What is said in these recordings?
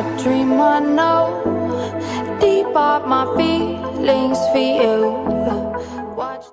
a dream I know. Deep up my feelings for you. Watch.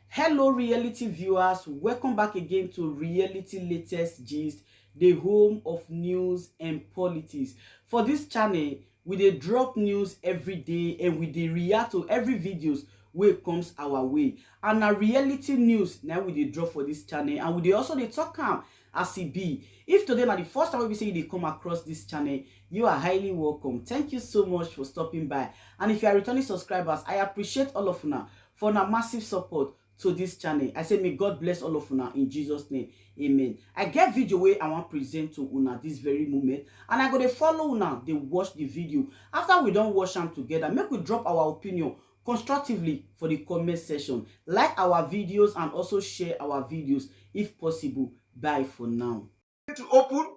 Hello reality viewers, welcome back again to Reality Latest Gist, the home of news and politics. For this channel, we dey drop news every day and we dey react to every videos wey comes our way. And na reality news na we dey drop for this channel, and we dey also dey talk am as e be. If today na the first time we say you dey come across this channel, you are highly welcome. Thank you so much for stopping by. And if you are returning subscribers, I appreciate all of una for una massive support to this channel. I say may God bless all of una in Jesus name. Amen. I get video wey I want present to una this very moment, and I go dey follow una dey watch the video. After we don watch am together, make we drop our opinion constructively for the comment section. Like our videos and also share our videos if possible. Bye for now. To open,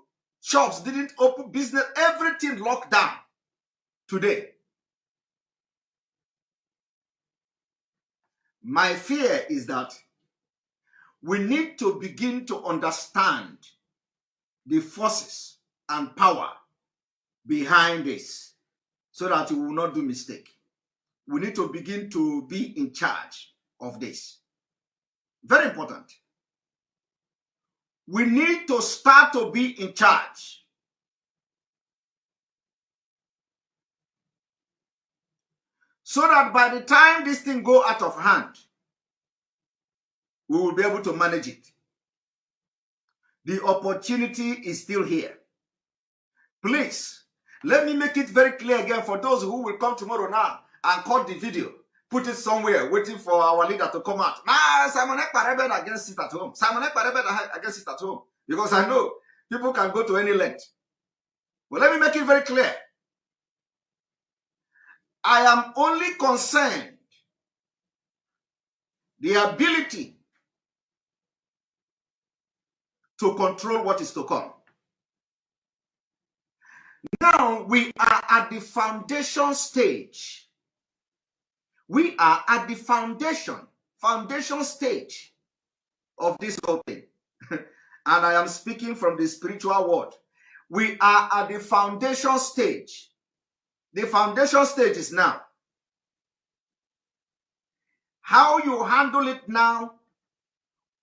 shops didn't open, business, everything locked down today. My fear is that we need to begin to understand the forces and power behind this so that we will not do mistake. We need to begin to be in charge of this. Very important. We need to start to be in charge. So that by the time this thing go out of hand, we will be able to manage it. The opportunity is still here. Please, let me make it very clear again for those who will come tomorrow now and cut the video, put it somewhere, waiting for our leader to come out. Nah, Simon Ekpa rebel against it at home. Simon Ekpa rebel against it at home. Because I know people can go to any length. But let me make it very clear. I am only concerned the ability to control what is to come. Now we are at the foundation stage. We are at the foundation stage of this whole thing. And I am speaking from the spiritual world. We are at the foundation stage. The foundation stage is now. How you handle it now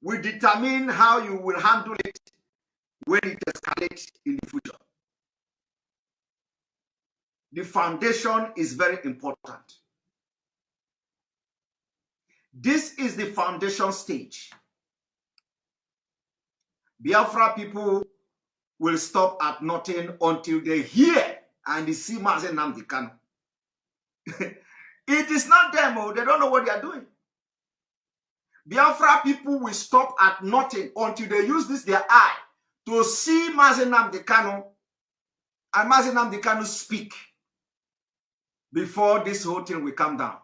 will determine how you will handle it when it escalates in the future. The foundation is very important. This is the foundation stage. Biafra people will stop at nothing until they hear and they see Mazen Nnamdi Kanu. It is not them, they don't know what they are doing. Biafra people will stop at nothing until they use this their eye to see Mazen Nnamdi Kanu and Mazen Nnamdi Kanu speak before this whole thing will come down.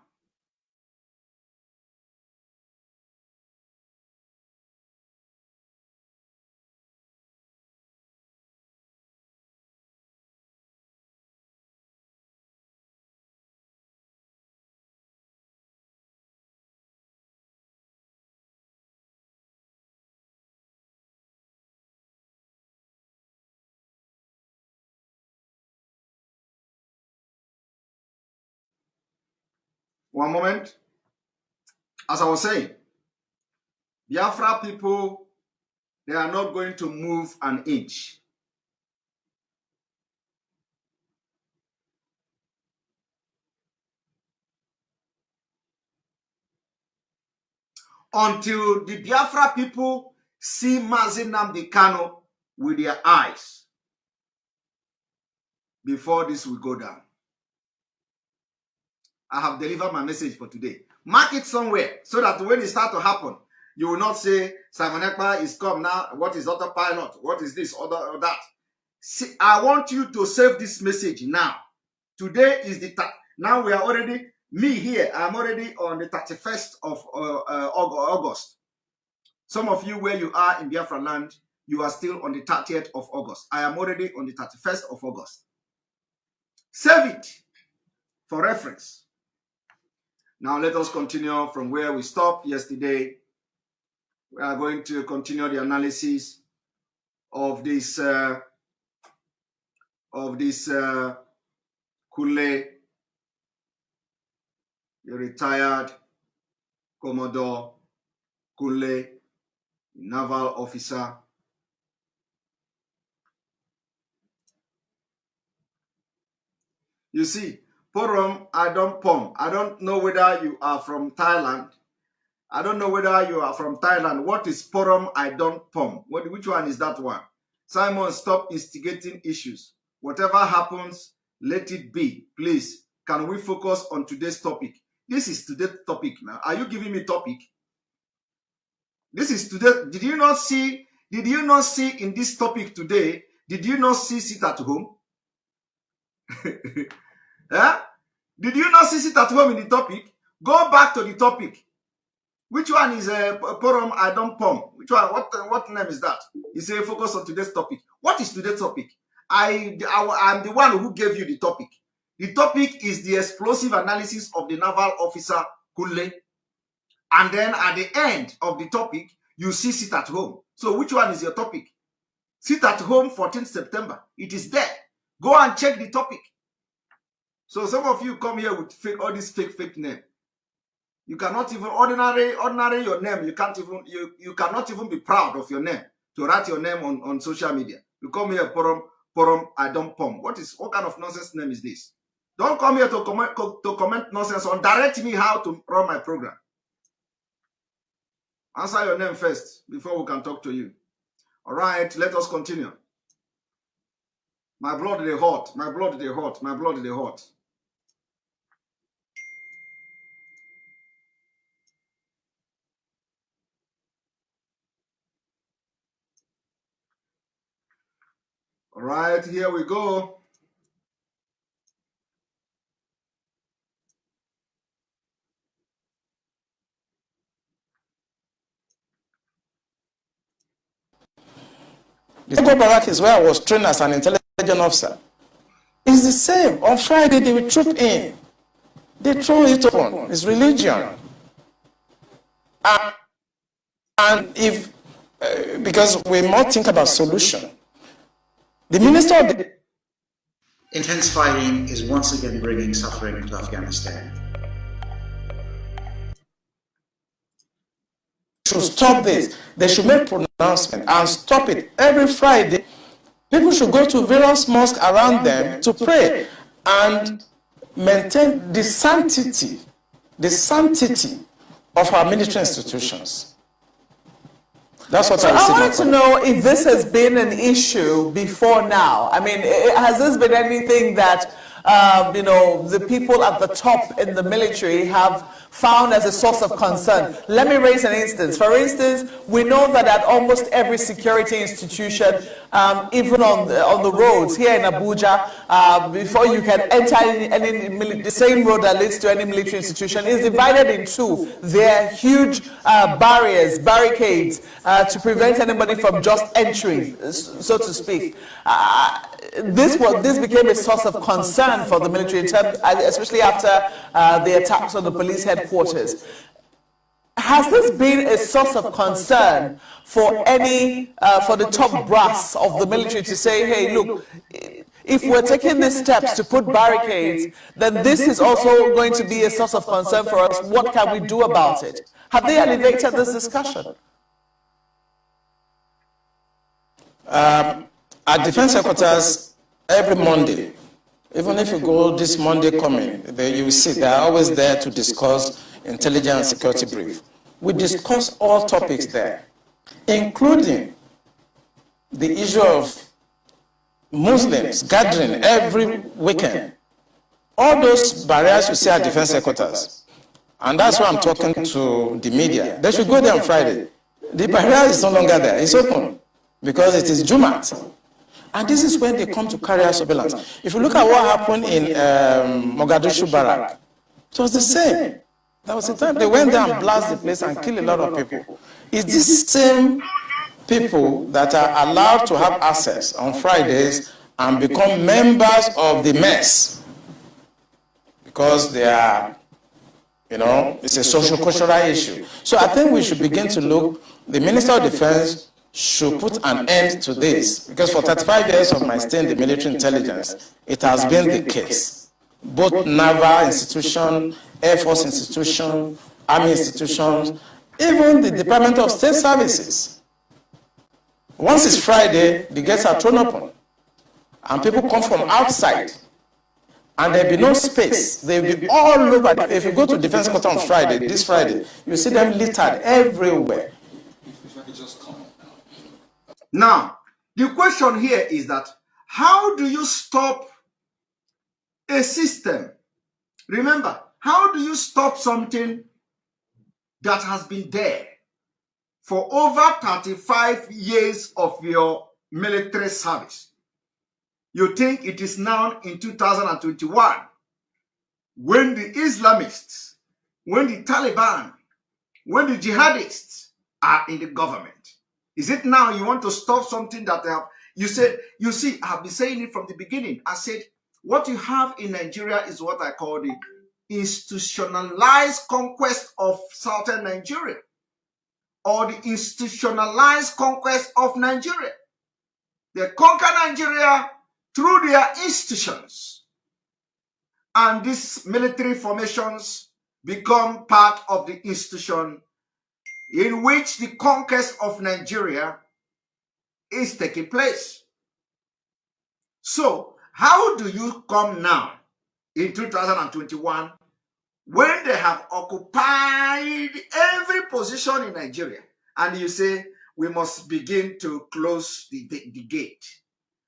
One moment. As I was saying, Biafra people, they are not going to move an inch. Until the Biafra people see Mazen Nnamdi Kanu with their eyes before this will go down. I have delivered my message for today. Mark it somewhere so that when it starts to happen, you will not say, Simon Ekpa is come now. What is autopilot? What is this or that? See, I want you to save this message now. Today is the time. Now we are already, me here, I'm already on the 31st of August. Some of you where you are in Biafra land, you are still on the 30th of August. I am already on the 31st of August. Save it for reference. Now let us continue from where we stopped yesterday. We are going to continue the analysis of this of this Kule, a retired Commodore Kule, naval officer. You see, Porom Adom Pom. I don't know whether you are from Thailand. I don't know whether you are from Thailand. What is Porom Adom Pom? Which one is that one? Simon, stop instigating issues. Whatever happens, let it be. Please, can we focus on today's topic? This is today's topic now. Are you giving me topic? This is today. Did you not see in this topic today? Did you not see sit at home? Yeah? Did you not see sit at home in the topic? Go back to the topic. Which one is Porom Adom Pom? Which one? What name is that? You say focus on today's topic. What is today's topic? I'm the one who gave you the topic. The topic is the explosive analysis of the naval officer Kule. And then at the end of the topic, you see sit at home. So which one is your topic? Sit at home, 14th September. It is there. Go and check the topic. So some of you come here with all this fake name. You cannot even ordinary your name. You cannot even be proud of your name to write your name on social media. You come here, Porom Adom Pom. What kind of nonsense name is this? Don't come here to comment nonsense or direct me how to run my program. Answer your name first before we can talk to you. All right, let us continue. My blood they hot. My blood they hot. My blood they hot. All right, here we go. The Togo Barrack is where I was trained as an intelligence officer. It's the same. On Friday, they will troop in. They throw it open. It's religion. And if, because we must think about solution. The minister of the... Intense fighting is once again bringing suffering to Afghanistan. Should stop this. They should make pronouncement and stop it. Every Friday, people should go to various mosques around them to pray and maintain the sanctity of our military institutions. That's what I wanted to know if this has been an issue before now. I mean, has this been anything that, you know, the people at the top in the military have found as a source of concern? Let me raise an instance. For instance, we know that at almost every security institution, even on the roads here in Abuja, before you can enter the same road that leads to any military institution is divided in two. There are huge barricades to prevent anybody from just entering, so to speak. This became a source of concern for the military, in terms, especially after the attacks on the police headquarters. Has this been a source of concern for the top brass of the military to say, hey, look, if we're taking these steps to put barricades, then this is also going to be a source of concern for us. What can we do about it? Have they elevated this discussion? Our defense headquarters, every Monday, even if you go this Monday coming, you will see they are always there to discuss intelligence and security brief. We discuss all topics there, including the issue of Muslims gathering every weekend. All those barriers you see at defense headquarters, and that's why I'm talking to the media. They should go there on Friday. The barrier is no longer there, it's open, because it is Jumat. And this is when they come to carry out surveillance. If you look at what happened in Mogadishu Barrack, it was the same. That was the time they went there and blasted the place and killed a lot of people. It's these same people that are allowed to have access on Fridays and become members of the mess, because they are, you know, it's a social cultural issue. So I think we should begin to look, the Minister of Defense should put an end to this, because for 35 years of my stay in the military intelligence, it has been the case. Both naval institution, Air Force institution, Army institutions, even the Department of State Services. Once it's Friday, the gates are thrown open, and people come from outside, and there'll be no space. They'll be all over. If you go to Defense Quarter on Friday, this Friday, you see them littered everywhere. Now, the question here is that how do you stop a system? Remember, how do you stop something that has been there for over 35 years of your military service? You think it is now in 2021 when the Islamists, when the Taliban, when the jihadists are in the government? Is it now you want to stop something that they have? You said, you see, I've been saying it from the beginning. I said, what you have in Nigeria is what I call the institutionalized conquest of southern Nigeria, or the institutionalized conquest of Nigeria. They conquer Nigeria through their institutions, and these military formations become part of the institution in which the conquest of Nigeria is taking place. So, how do you come now in 2021 when they have occupied every position in Nigeria and you say we must begin to close the gate?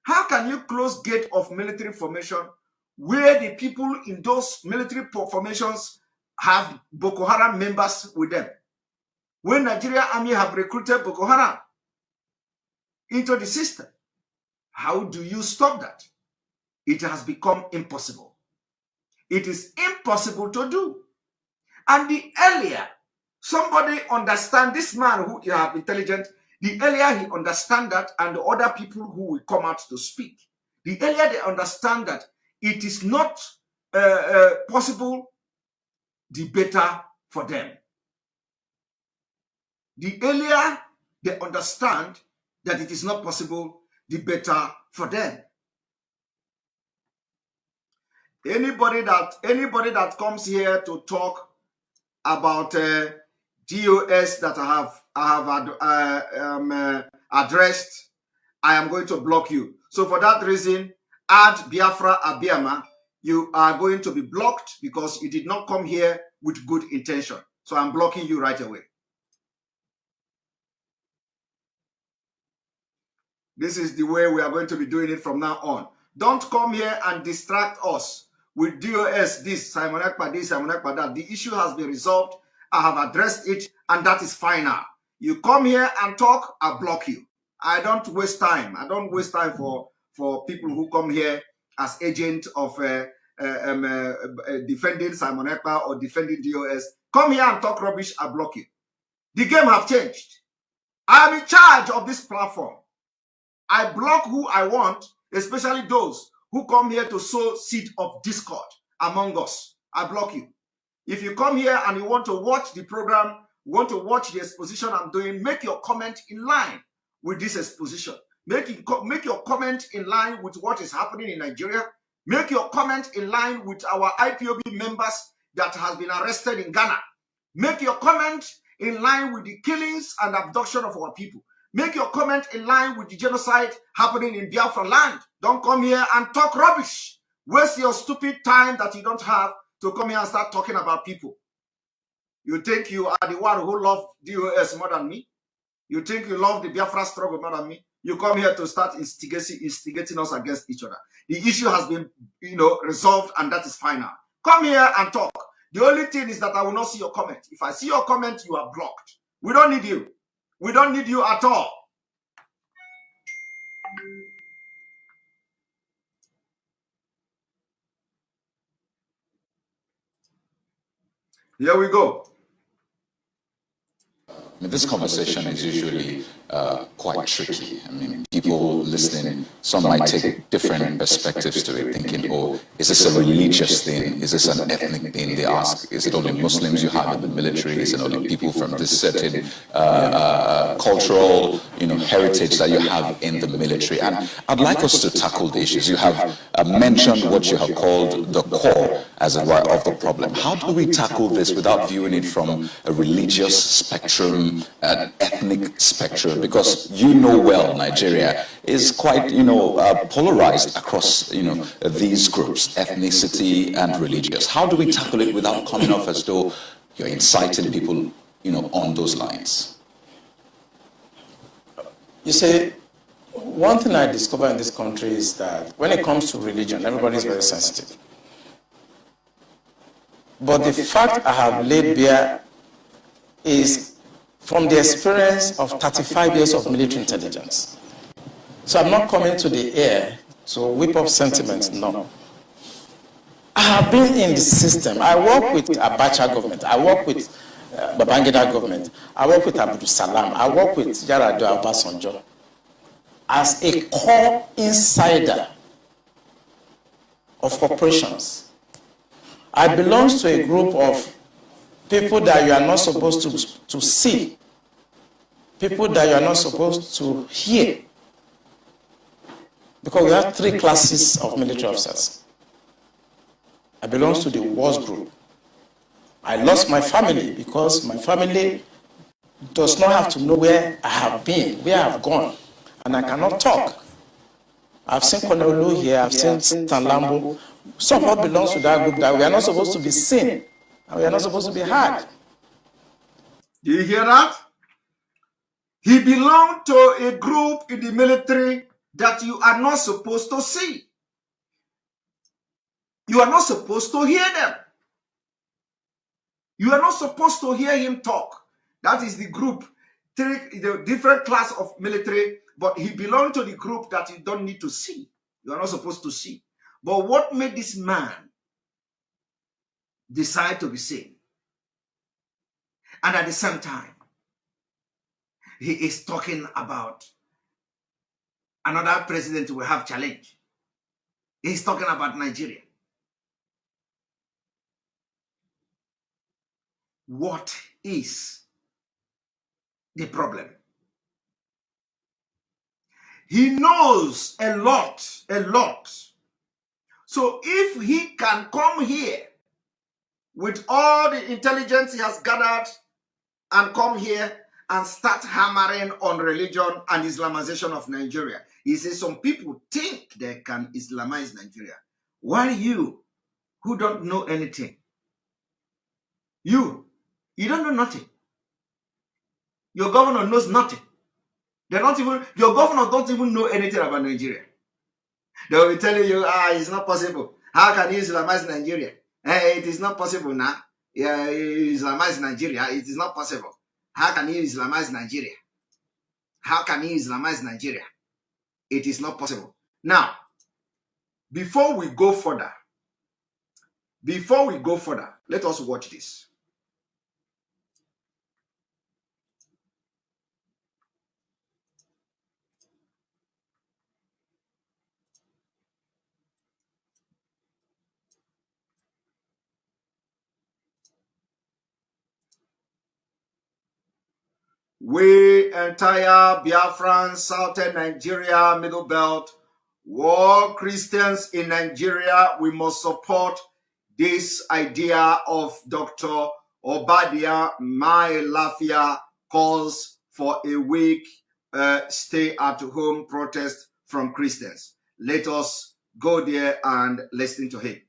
How can you close gate of military formation where the people in those military formations have Boko Haram members with them? When Nigeria Army have recruited Boko Haram into the system, how do you stop that? It has become impossible. It is impossible to do. And the earlier somebody understand, this man who you have intelligent, the earlier he understand that, and the other people who will come out to speak, the earlier they understand that it is not possible, the better for them. The earlier they understand that it is not possible, the better for them. Anybody that comes here to talk about DOS that I have addressed, I am going to block you. So for that reason, add Biafra Abiama. You are going to be blocked because you did not come here with good intention. So I'm blocking you right away. This is the way we are going to be doing it from now on. Don't come here and distract us with DOS, this, Simon Ekpa, this, Simon Ekpa, that. The issue has been resolved. I have addressed it, and that is final. You come here and talk, I block you. I don't waste time. I don't waste time for people who come here as agent of defending Simon Ekpa or defending DOS. Come here and talk rubbish, I block you. The game have changed. I am in charge of this platform. I block who I want, especially those who come here to sow seed of discord among us. I block you. If you come here and you want to watch the program, want to watch the exposition I'm doing, make your comment in line with this exposition. Make your comment in line with what is happening in Nigeria. Make your comment in line with our IPOB members that has been arrested in Ghana. Make your comment in line with the killings and abduction of our people. Make your comment in line with the genocide happening in Biafra land. Don't come here and talk rubbish. Waste your stupid time that you don't have to come here and start talking about people. You think you are the one who loves DOS more than me? You think you love the Biafra struggle more than me? You come here to start instigating us against each other. The issue has been, resolved, and that is final. Come here and talk. The only thing is that I will not see your comment. If I see your comment, you are blocked. We don't need you. We don't need you at all. Here we go. This conversation is usually quite tricky. I mean, people listening, some might take different perspectives to it, thinking, oh, is this a religious thing? Is this an ethnic thing? They ask, is it only Muslims you have in the military? Is it only people from this certain cultural, heritage that you have in the military. And I'd like us to tackle the issues. You have mentioned what you have called the core, as it were, of the problem. How do we tackle this without viewing it from a religious spectrum, an ethnic spectrum? Because you know well, Nigeria is quite, polarized across, these groups, ethnicity and religious. How do we tackle it without coming off as though you're inciting people, on those lines? You see, one thing I discovered in this country is that when it comes to religion, everybody is very sensitive. But the fact I have laid bare is from the experience of 35 years of military intelligence. So I'm not coming to the air to whip up sentiments, no. I have been in the system. I work with Abacha government. I work with Babangida government. I work with Abdul Salam. I work with Yar'Adua Obasanjo. As a core insider of corporations, I belong to a group of people that you are not supposed to see, people that you are not supposed to hear, because we have 3 classes of military officers. I belong to the worst group. I lost my family because my family does not have to know where I have been, where I have gone, and I cannot talk. I've seen Konolu here, I've seen Stanlambo. Some of us belongs to that group that we are not supposed to be seen, and we are not supposed to be heard. Do you hear that? He belonged to a group in the military that you are not supposed to see. You are not supposed to hear them. You are not supposed to hear him talk. That is the group, the different class of military, but he belonged to the group that you don't need to see. You are not supposed to see. But what made this man decide to be seen? And at the same time, he is talking about another president will have challenge. He's talking about Nigeria. What is the problem? He knows a lot. So if he can come here with all the intelligence he has gathered and come here and start hammering on religion and Islamization of Nigeria, he says some people think they can Islamize Nigeria. Why you, who don't know anything? You don't know nothing. Your governor knows nothing. Your governor don't even know anything about Nigeria. They will be telling you, it's not possible. How can you Islamize Nigeria? It is not possible now. Islamize Nigeria. It is not possible. How can you Islamize Nigeria? How can you Islamize Nigeria? It is not possible. Now, before we go further, let us watch this. We entire Biafran, Southern Nigeria, Middle Belt, all Christians in Nigeria, we must support this idea of Dr. Obadia Mai Lafia calls for a week stay-at-home protest from Christians. Let us go there and listen to him.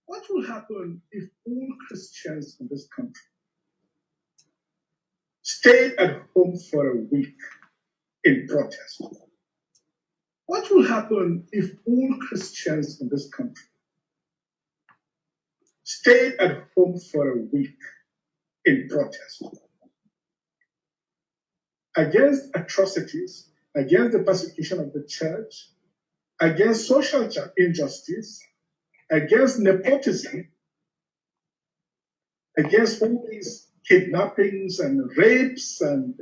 What will happen if all Christians in this country stayed at home for a week in protest? What will happen if all Christians in this country stayed at home for a week in protest against atrocities, against the persecution of the church, against social injustice, against nepotism, against all these kidnappings and rapes and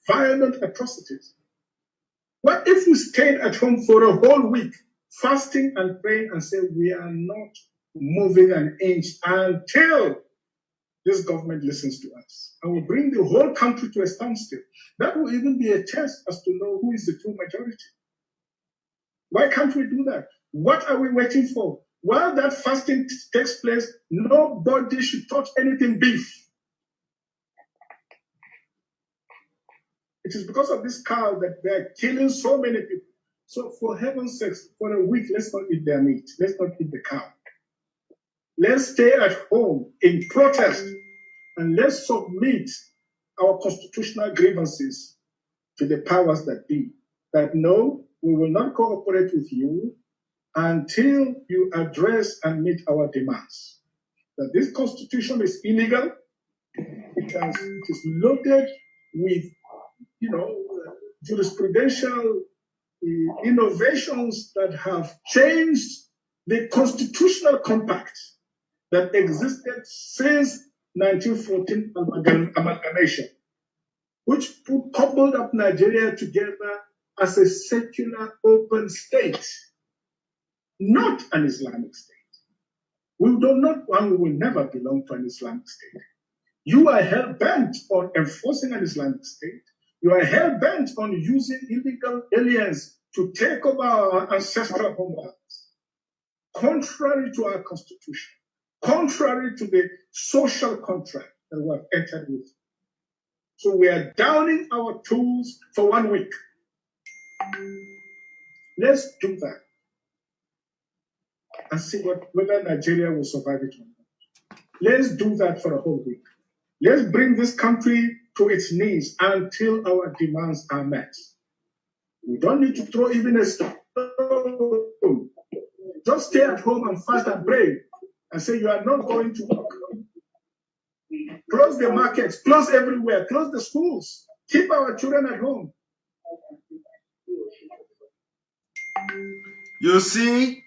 violent atrocities? What if we stayed at home for a whole week, fasting and praying and say we are not moving an inch until this government listens to us and will bring the whole country to a standstill. That will even be a test as to know who is the true majority. Why can't we do that? What are we waiting for? While that fasting takes place, nobody should touch anything beef. It is because of this cow that they're killing so many people. So for heaven's sake, for a week, let's not eat their meat. Let's not eat the cow. Let's stay at home in protest and let's submit our constitutional grievances to the powers that be. That no, we will not cooperate with you until you address and meet our demands. That this constitution is illegal. It is loaded with, jurisprudential innovations that have changed the constitutional compact that existed since 1914 amalgamation, which coupled up Nigeria together as a secular open state, not an Islamic state. We do not and we will never belong to an Islamic state. You are hell-bent on enforcing an Islamic state. You are hell-bent on using illegal aliens to take over our ancestral homelands, contrary to our constitution, contrary to the social contract that we have entered with. So we are downing our tools for 1 week. Let's do that and see whether Nigeria will survive it or not. Let's do that for a whole week. Let's bring this country to its knees until our demands are met. We don't need to throw even a stone. Just stay at home and fast and pray and say you are not going to work. Close the markets, close everywhere, close the schools. Keep our children at home. You see,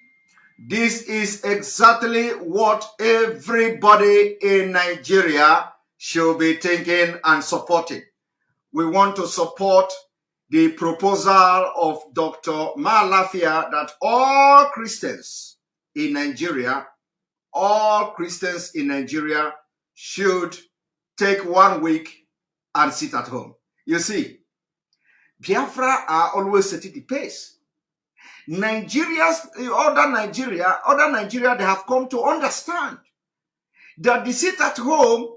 this is exactly what everybody in Nigeria should be thinking and supporting. We want to support the proposal of Dr. Malafia that all Christians in Nigeria should take 1 week and sit at home. You see, Biafra are always setting the pace. Other Nigeria, they have come to understand that the sit at home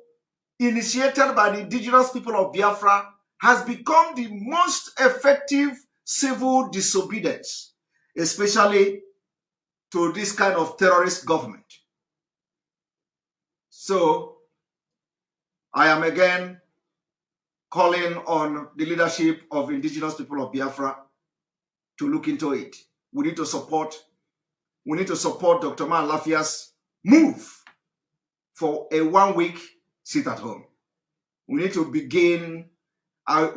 initiated by the indigenous people of Biafra has become the most effective civil disobedience, especially to this kind of terrorist government. So, I am again calling on the leadership of indigenous people of Biafra to look into it. We need to support Dr. Malafia's move for a 1 week sit at home. We need to begin.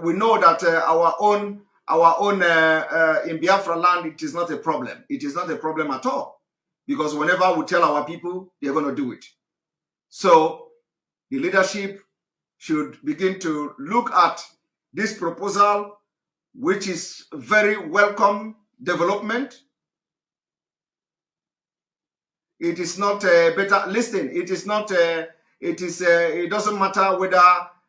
We know that our own in Biafra land, it is not a problem. It is not a problem at all, because whenever we tell our people, they're going to do it. So the leadership should begin to look at this proposal, which is very welcome development. It is not better. Listen, it is not. It doesn't matter whether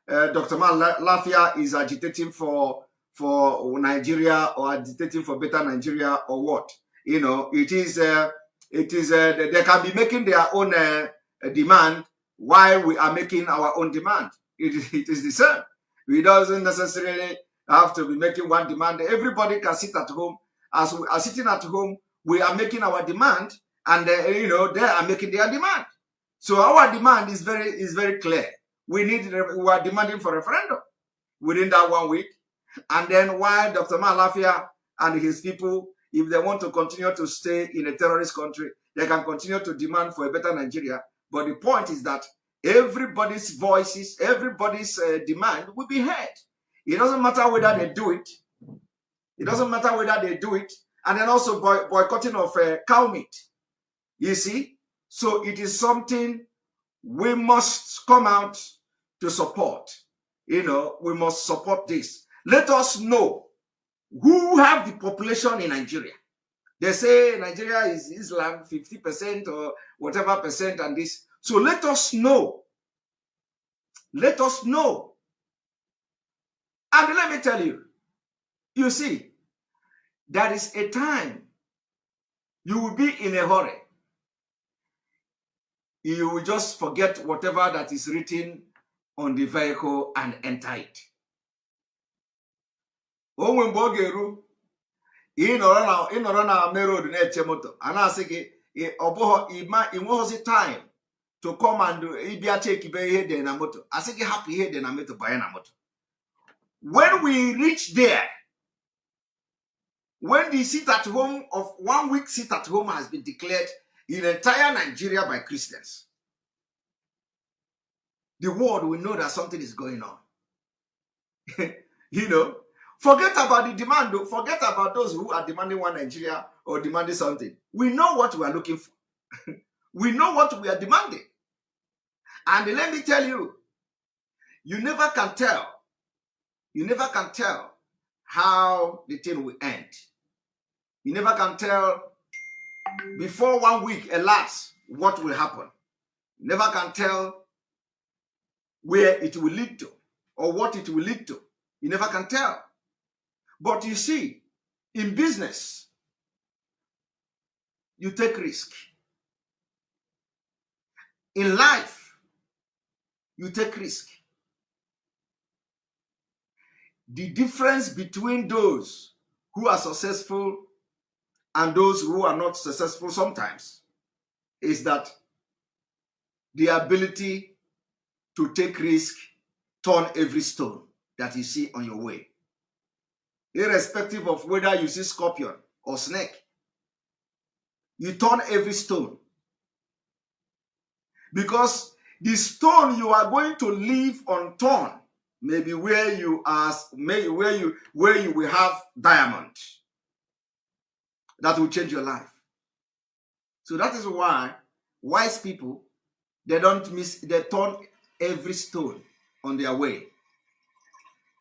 Dr. Malafia is agitating for Nigeria or agitating for better Nigeria or what. You know, it is. They can be making their own demand while we are making our own demand. It is the same. We doesn't necessarily have to be making one demand. Everybody can sit at home. As we are sitting at home, we are making our demand, and they are making their demand. So our demand is very clear. We are demanding for referendum within that 1 week, and then while Dr. Malafia and his people, if they want to continue to stay in a terrorist country, they can continue to demand for a better Nigeria. But the point is that everybody's voices, everybody's demand will be heard. It doesn't matter whether they do it. It doesn't matter whether they do it. And then also boycotting of cow meat. You see? So it is something we must come out to support. We must support this. Let us know who have the population in Nigeria. They say Nigeria is Islam, 50% or whatever percent and this. So let us know Let us know. And let me tell you, you see, there is a time you will be in a hurry. You will just forget whatever that is written on the vehicle and enter it. Onwe mgbe ọ ga-eru ịnọrọ na main road na-eche moto, a na-asị gị ọ bụghị inweghịzi time to come and ịbịa chekibe ihe dị na moto. Asị gị hapụ ihe dị na moto banye na moto. When we reach there, when the sit at home of 1 week sit at home has been declared in entire Nigeria by Christians, the world will know that something is going on. You know, forget about the demand, forget about those who are demanding one Nigeria or demanding something. We know what we are looking for. We know what we are demanding. And let me tell you, you never can tell. You never can tell how the thing will end. You never can tell before 1 week elapses what will happen. You never can tell where it will lead to or what it will lead to. You never can tell. But you see, in business, you take risk. In life, you take risk. The difference between those who are successful and those who are not successful sometimes is that the ability to take risk, turn every stone that you see on your way. Irrespective of whether you see scorpion or snake, you turn every stone. Because the stone you are going to leave unturned maybe where you are, where you will have diamond that will change your life. So that is why wise people, they don't miss, they turn every stone on their way.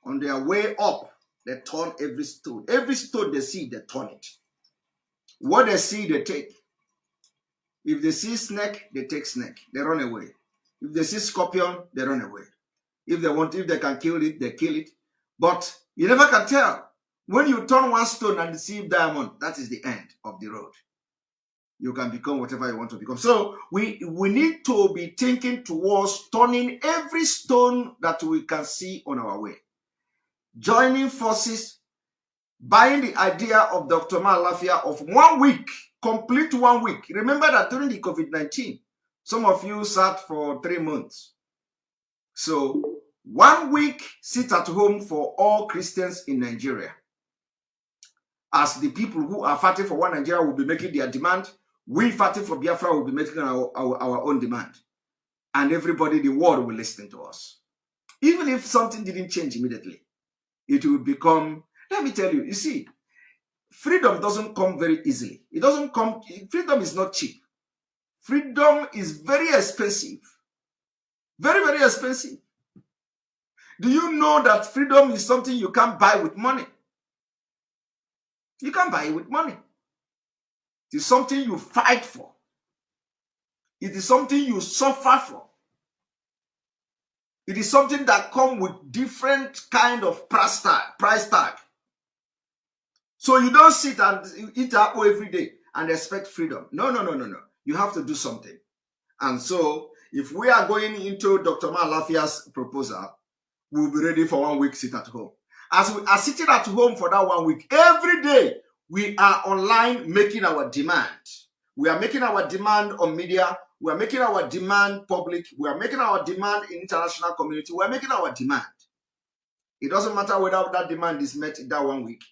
On their way up, they turn every stone. Every stone they see, they turn it. What they see, they take. If they see snake, they take snake. They run away. If they see scorpion, they run away. If they can kill it, they kill it. But you never can tell. When you turn one stone and receive diamond, that is the end of the road. You can become whatever you want to become. So we need to be thinking towards turning every stone that we can see on our way. Joining forces, buying the idea of Dr. Malafia of 1 week, complete 1 week. Remember that during the COVID-19, some of you sat for 3 months. So 1 week sit at home for all Christians in Nigeria. As the people who are fighting for one Nigeria will be making their demand, we fighting for Biafra will be making our own demand. And everybody, the world will listen to us. Even if something didn't change immediately, it will become, let me tell you, you see, freedom doesn't come very easily. It doesn't come, freedom is not cheap. Freedom is very expensive. Very, very expensive. Do you know that freedom is something you can't buy with money? You can't buy it with money. It is something you fight for. It is something you suffer for. It is something that comes with different kind of price tag. So you don't sit and eat apple every day and expect freedom. No. You have to do something. And so if we are going into Dr. Malafia's proposal, we'll be ready for 1 week sit at home. As we are sitting at home for that 1 week, every day we are online making our demand. We are making our demand on media. We are making our demand public. We are making our demand in international community. We are making our demand. It doesn't matter whether that demand is met in that 1 week.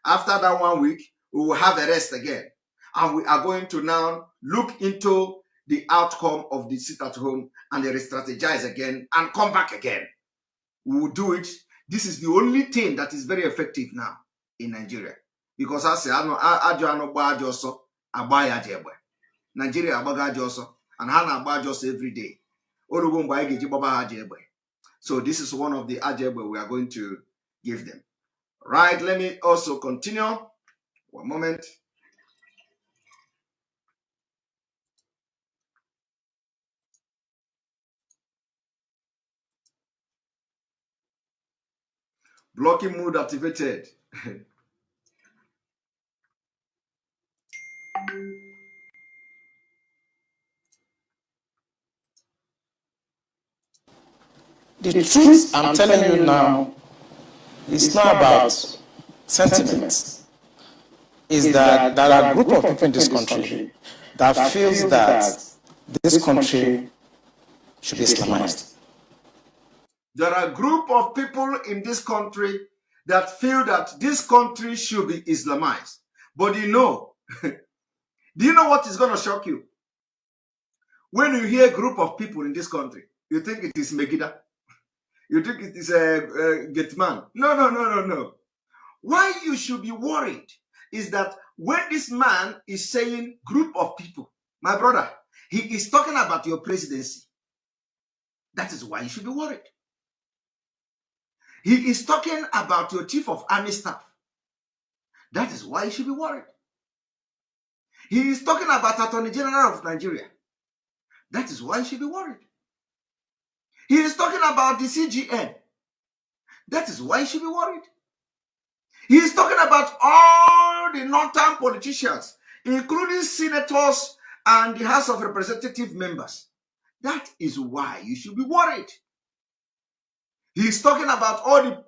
After that 1 week, we will have a rest again. And we are going to now look into the outcome of the sit at home and re-strategize again and come back again. We will do it. This is the only thing that is very effective now in Nigeria. Because I say, Nigeria and Hana every day. So this is one of the ajebe we are going to give them. Right, let me also continue. One moment. Blocking mood activated. The truth I'm telling you now is not about sentiments. Is that there are a group of people in this country that feels that this country should be Islamized. There are a group of people in this country that feel that this country should be Islamized. But you know, do you know what is going to shock you? When you hear a group of people in this country, you think it is Megiddo. You think it is a Getman. No. Why you should be worried is that when this man is saying group of people, my brother, he is talking about your presidency. That is why you should be worried. He is talking about your chief of army staff. That is why you should be worried. He is talking about Attorney General of Nigeria. That is why you should be worried. He is talking about the CGN. That is why you should be worried. He is talking about all the northern politicians, including senators and the House of Representative members. That is why you should be worried. He is talking about all the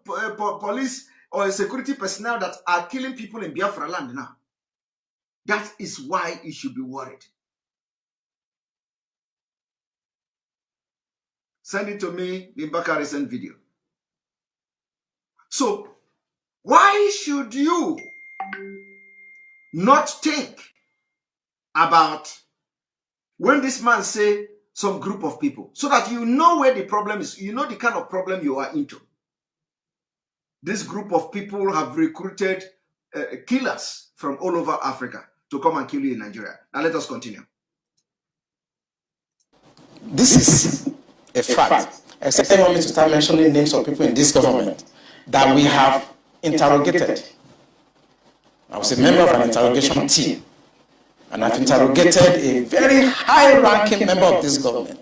police or security personnel that are killing people in Biafra land now. That is why you should be worried. Send it to me, the Bakari recent video. So, why should you not think about when this man say some group of people, so that you know where the problem is, you know the kind of problem you are into. This group of people have recruited killers from all over Africa to come and kill you in Nigeria. Now let us continue. This is a fact. Except I want me to start mentioning names of people in this government that we have interrogated. I was a member of an interrogation team, and I've interrogated a very high-ranking member of this government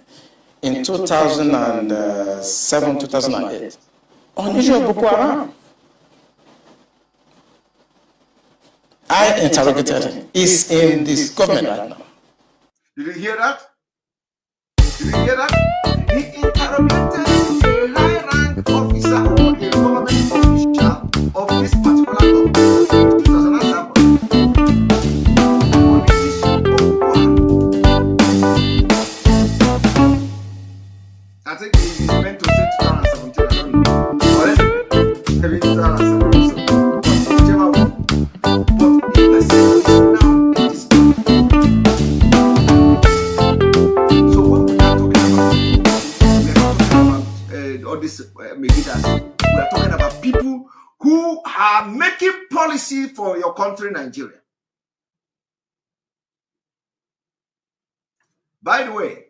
in 2007, 2008 on issue of Boko Haram. I interrogated him. He's in this government right now. Did you hear that? Did you hear that? He interrogated a high-rank officer or a government official of this particular government in 2007 on the issue of war. I think he is meant to say 2017, I don't know. Or maybe 2017, whichever one. But the person is now in this government. So what we are talking about, we are not talking about all these Megidas. We are talking about people who are making policy for your country, Nigeria. By the way,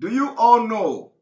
do you all know